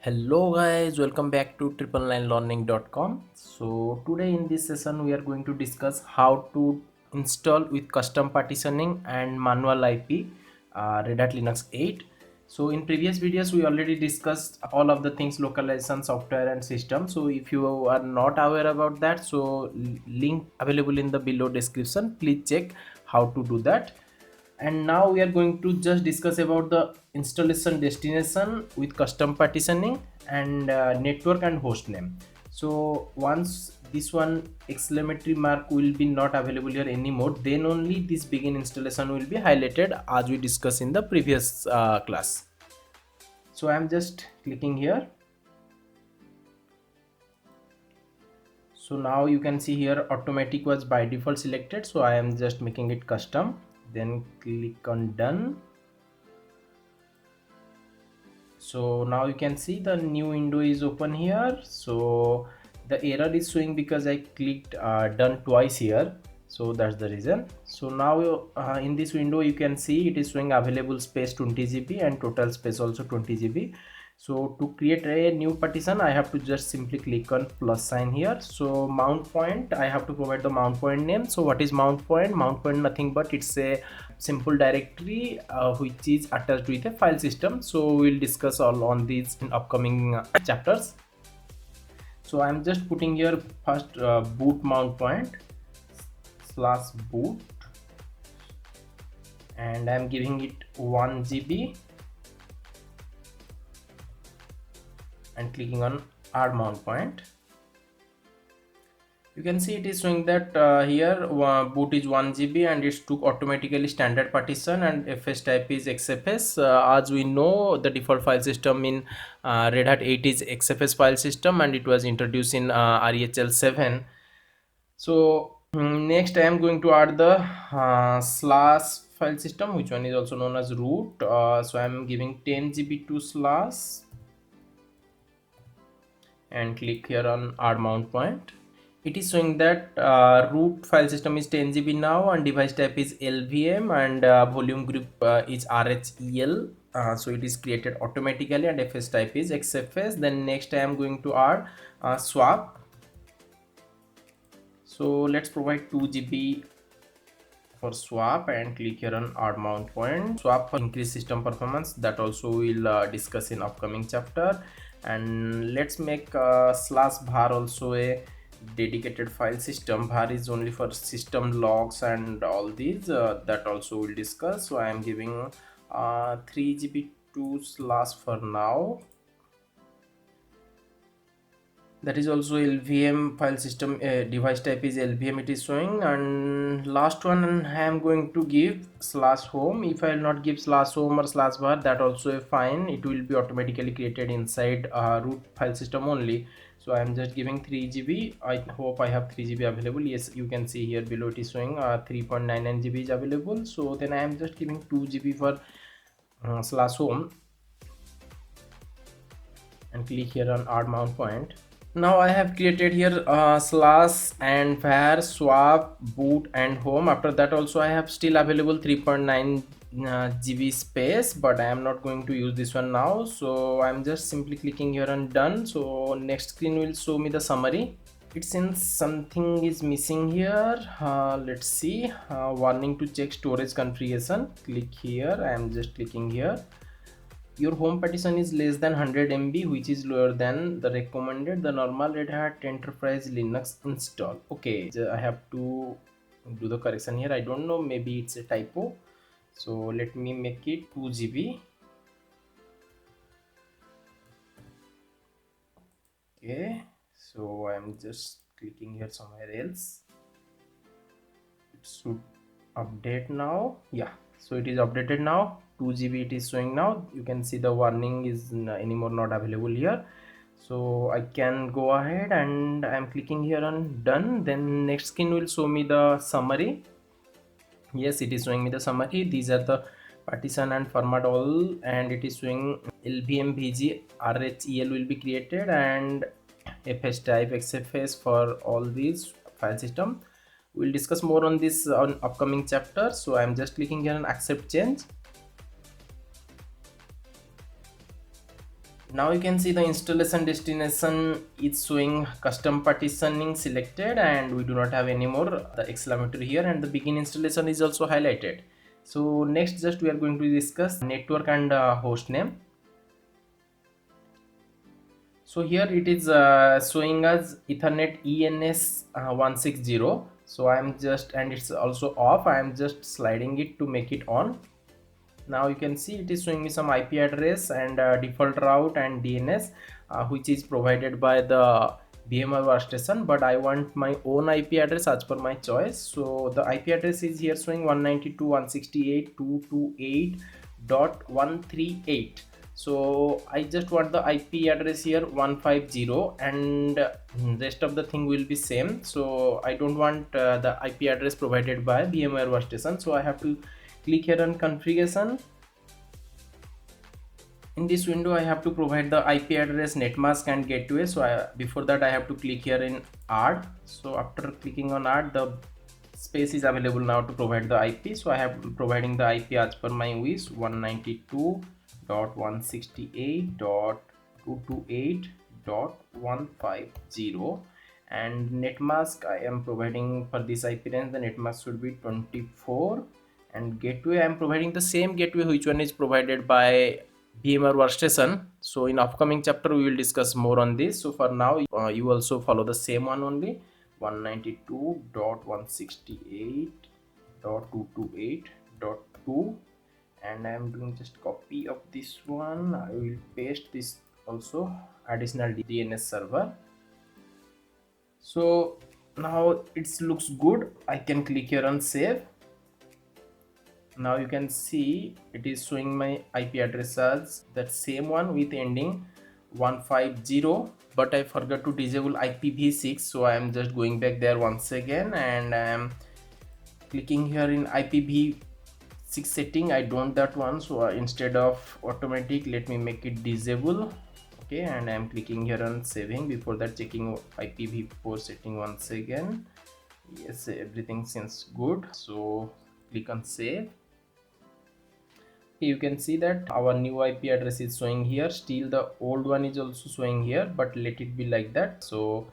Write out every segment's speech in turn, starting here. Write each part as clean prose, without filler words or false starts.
Hello guys, welcome back to triple9learning.com. So today in this session we are going to discuss how to install with custom partitioning and manual IP Red Hat Linux 8. So in previous videos we already discussed all of the things localization, software and system. So if you are not aware about that, so link available in the below description. Please check how to do that. And now we are going to just discuss about the installation destination with custom partitioning and network and host name. So once this one exclamatory mark will be not available here anymore, then only this begin installation will be highlighted as we discussed in the previous class. So I am just clicking here. So now you can see here automatic was by default selected, so I am just making it custom, then click on done. So now you can see the new window is open here. So the error is showing because I clicked done twice here, so that's the reason. So now in this window you can see it is showing available space 20 GB and total space also 20 GB. So to create a new partition I have to just simply click on plus sign here. So mount point, I have to provide the mount point name. So what is mount point? Mount point nothing but it's a simple directory which is attached with a file system. So we'll discuss all on these in upcoming chapters. So I'm just putting here first boot mount point slash boot, and I'm giving it 1 GB and clicking on add mount point. You can see it is showing that here boot is 1 GB and it took automatically standard partition and FS type is XFS. As we know, the default file system in Red Hat 8 is XFS file system and it was introduced in RHEL 7. So next I am going to add the slash file system, which one is also known as root. So I am giving 10 GB to slash and click here on add mount point. It is showing that root file system is 10 GB now and device type is LVM and volume group is RHEL. So it is created automatically and FS type is XFS. Then next I am going to add swap. So let's provide 2 GB for swap and click here on add mount point. Swap for increased system performance, that also we'll discuss in upcoming chapter. And let's make slash var also a dedicated file system. Var is only for system logs and all these, that also we'll discuss. So I am giving 3 GB to slash for now. That is also LVM file system, device type is LVM it is showing. And last one I am going to give slash home. If I will not give slash home or slash var, that also fine, it will be automatically created inside root file system only. So I am just giving 3 GB. I hope I have 3 GB available. Yes, you can see here below it is showing 3.99 GB is available. So then I am just giving 2 GB for slash home and click here on add mount point. Now I have created here slash and var, swap, boot and home. After that also I have still available 3.9 GB space, but I am not going to use this one now. So I'm just simply clicking here on done. So next screen will show me the summary. It seems something is missing here. Let's see. Warning to check storage configuration. Click here. I am just clicking here. Your home partition is less than 100 MB, which is lower than the recommended the normal Red Hat Enterprise Linux install. Okay, I have to do the correction here. I don't know, maybe it's a typo. So let me make it 2 GB. Okay, so I'm just clicking here somewhere else. It should update now. Yeah, so it is updated now. 2 GB it is showing now. You can see the warning is anymore not available here. So I can go ahead and I'm clicking here on done. Then next screen will show me the summary. Yes, it is showing me the summary. These are the partition and format all, and it is showing LVM VG RHEL will be created and FS type XFS for all these file system. We'll discuss more on this on upcoming chapter. So I'm just clicking here on accept change. Now you can see the installation destination is showing custom partitioning selected, and we do not have any more the exclamatory here, and the begin installation is also highlighted. So next just we are going to discuss network and host name. So here it is showing us Ethernet ENS 160. So I'm just, and it's also off, I am just sliding it to make it on. Now you can see it is showing me some IP address and default route and DNS, which is provided by the VMware workstation, but I want my own IP address as per my choice. So the IP address is here showing 192.168.228.138. so I just want the IP address here 150, and rest of the thing will be same. So I don't want the IP address provided by VMware workstation, so I have to click here on configuration. In this window I have to provide the IP address, netmask and gateway. So before that I have to click here in add. So after clicking on add, the space is available now to provide the IP. So I have providing the IP as per my wish, 192.168.228.150, and netmask I am providing for this IP range, the netmask should be 24, and gateway I am providing the same gateway which one is provided by VMware workstation. So in upcoming chapter we will discuss more on this. So for now you also follow the same one only, 192.168.228.2, and I am doing just copy of this one. I will paste this also, additional DNS server. So now it looks good. I can click here on save. Now you can see it is showing my IP address as that same one with ending 150, but I forgot to disable IPv6. So I am just going back there once again, and I am clicking here in IPv6 setting. I don't that one, so instead of automatic, let me make it disable. Okay, and I am clicking here on saving. Before that, checking IPv4 setting once again. Yes, everything seems good, so click on save. You can see that our new IP address is showing here. Still the old one is also showing here, but let it be like that. So,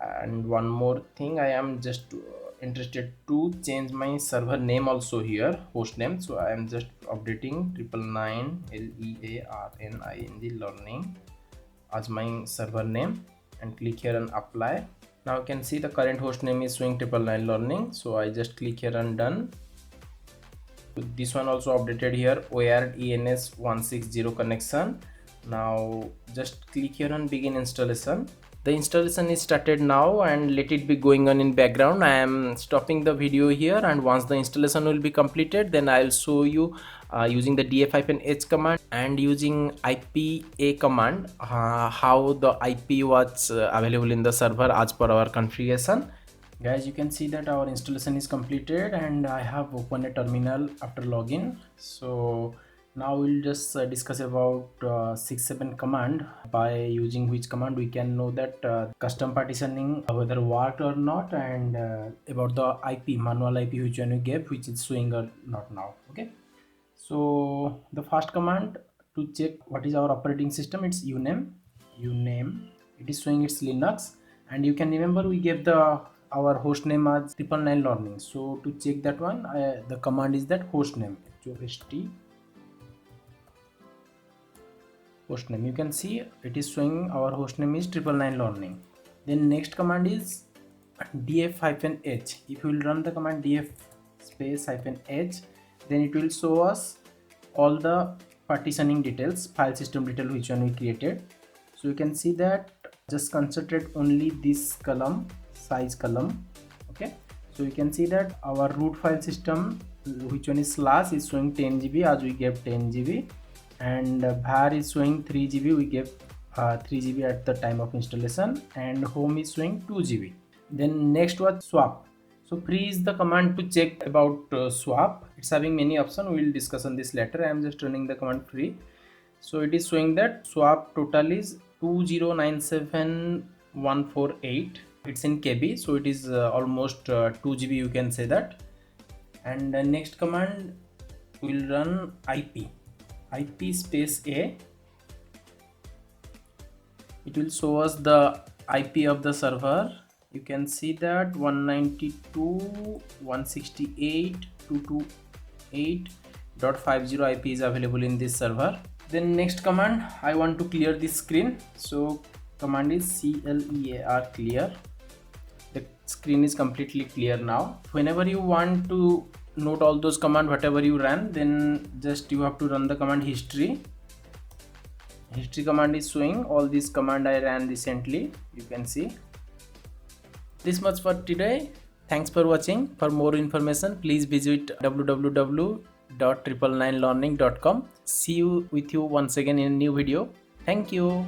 and one more thing, I am just interested to change my server name also here, host name. So I am just updating 999 learning as my server name, and click here on apply. Now you can see the current host name is showing 999 learning. So I just click here on done. This one also updated here, wired ENS 160 connection. Now just click here on begin installation. The installation is started now, and let it be going on in background. I am stopping the video here, and once the installation will be completed, then I'll show you using the df-h command and using IPA command how the IP was available in the server as per our configuration. Guys, you can see that our installation is completed, and I have opened a terminal after login. So now we'll just discuss about 6-7 command, by using which command we can know that custom partitioning whether worked or not, and about the IP, manual IP which one we gave, which is showing or not now. Okay, so the first command to check what is our operating system, it's uname. It is showing it's Linux, and you can remember we gave the our host name as 999 learning. So to check that one, the command is that host name, host name. You can see it is showing our host name is 999 learning. Then next command is df-h. If you will run the command df space -h, then it will show us all the partitioning details, file system detail which one we created. So you can see that just concentrate only this column, size column. Okay, so you can see that our root file system, which one is slash, is showing 10 GB as we gave 10 GB, and var is showing 3 GB, we gave 3 GB at the time of installation, and home is showing 2 GB. Then next was swap. So free is the command to check about swap. It's having many options, we will discuss on this later. I am just running the command free. So it is showing that swap total is 2097148. It's in KB, so it is almost 2 GB, you can say that. And the next command will run IP space A, it will show us the IP of the server. You can see that 192.168.228.50 IP is available in this server. Then next command, I want to clear this screen, so command is clear clear. The screen is completely clear now. Whenever you want to note all those commands whatever you ran, then just you have to run the command history. History command is showing all these command I ran recently. You can see. This much for today. Thanks for watching. For more information, please visit www.999learning.com. See you with you once again in a new video. Thank you.